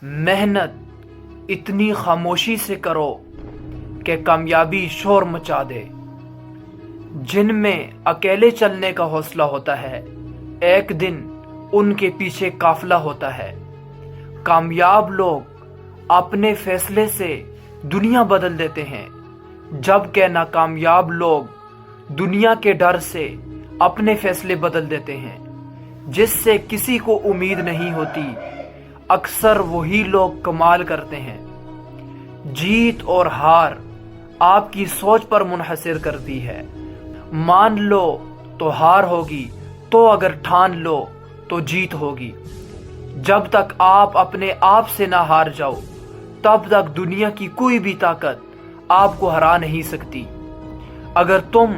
मेहनत इतनी खामोशी से करो कि कामयाबी शोर मचा दे। जिनमें अकेले चलने का हौसला होता है, एक दिन उनके पीछे काफिला होता है। कामयाब लोग अपने फैसले से दुनिया बदल देते हैं, जबकि नाकामयाब लोग दुनिया के डर से अपने फैसले बदल देते हैं। जिससे किसी को उम्मीद नहीं होती, अक्सर वही लोग कमाल करते हैं। जीत और हार आपकी सोच पर मुनहसर करती है। मान लो तो हार होगी, तो अगर ठान लो तो जीत होगी। जब तक आप अपने आप से ना हार जाओ, तब तक दुनिया की कोई भी ताकत आपको हरा नहीं सकती। अगर तुम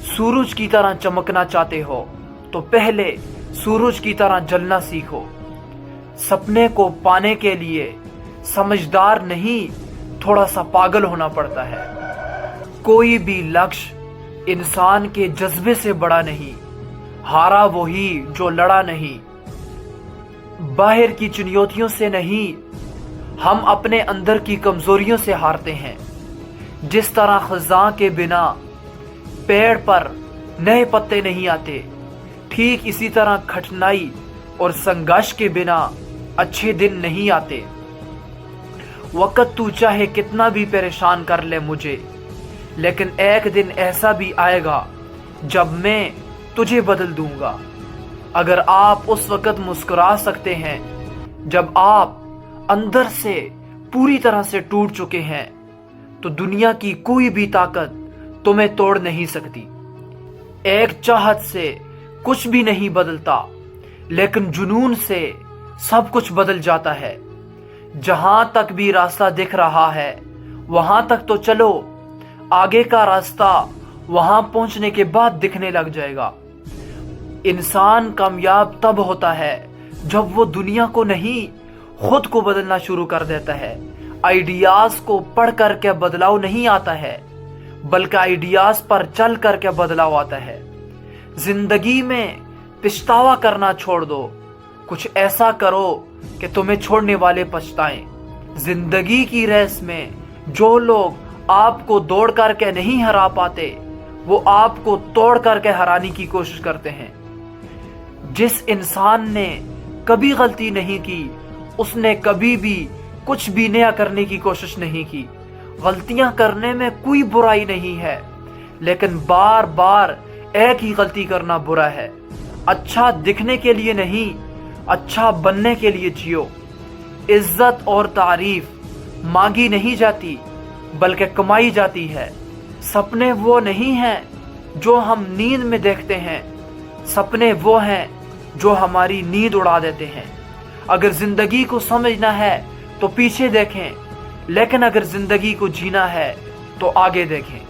सूरज की तरह चमकना चाहते हो, तो पहले सूरज की तरह जलना सीखो। सपने को पाने के लिए समझदार नहीं, थोड़ा सा पागल होना पड़ता है। कोई भी लक्ष्य इंसान के जज्बे से बड़ा नहीं, हारा वही जो लड़ा नहीं। बाहर की चुनौतियों से नहीं, हम अपने अंदर की कमजोरियों से हारते हैं। जिस तरह खज़ां के बिना पेड़ पर नए पत्ते नहीं आते, ठीक इसी तरह कठिनाई और संघर्ष के बिना अच्छे दिन नहीं आते। वक्त तू चाहे कितना भी परेशान कर ले मुझे, लेकिन एक दिन ऐसा भी आएगा जब मैं तुझे बदल दूंगा। अगर आप उस वक्त मुस्कुरा सकते हैं जब आप अंदर से पूरी तरह से टूट चुके हैं, तो दुनिया की कोई भी ताकत तुम्हें तोड़ नहीं सकती। एक चाहत से कुछ भी नहीं बदलता, लेकिन जुनून से सब कुछ बदल जाता है। जहां तक भी रास्ता दिख रहा है, वहां तक तो चलो। आगे का रास्ता वहां पहुंचने के बाद दिखने लग जाएगा। इंसान कामयाब तब होता है जब वो दुनिया को नहीं, खुद को बदलना शुरू कर देता है। आइडियाज को पढ़ कर के बदलाव नहीं आता है, बल्कि आइडियाज पर चल कर के बदलाव आता है। जिंदगी में पछतावा करना छोड़ दो, कुछ ऐसा करो कि तुम्हें छोड़ने वाले पछताएं। जिंदगी की रेस में जो लोग आपको दौड़ करके नहीं हरा पाते, वो आपको तोड़ करके हराने की कोशिश करते हैं। जिस इंसान ने कभी गलती नहीं की, उसने कभी भी कुछ भी नया करने की कोशिश नहीं की। गलतियां करने में कोई बुराई नहीं है, लेकिन बार बार एक ही गलती करना बुरा है। अच्छा दिखने के लिए नहीं, अच्छा बनने के लिए जियो। इज्जत और तारीफ मांगी नहीं जाती, बल्कि कमाई जाती है। सपने वो नहीं हैं जो हम नींद में देखते हैं, सपने वो हैं जो हमारी नींद उड़ा देते हैं। अगर जिंदगी को समझना है तो पीछे देखें, लेकिन अगर जिंदगी को जीना है तो आगे देखें।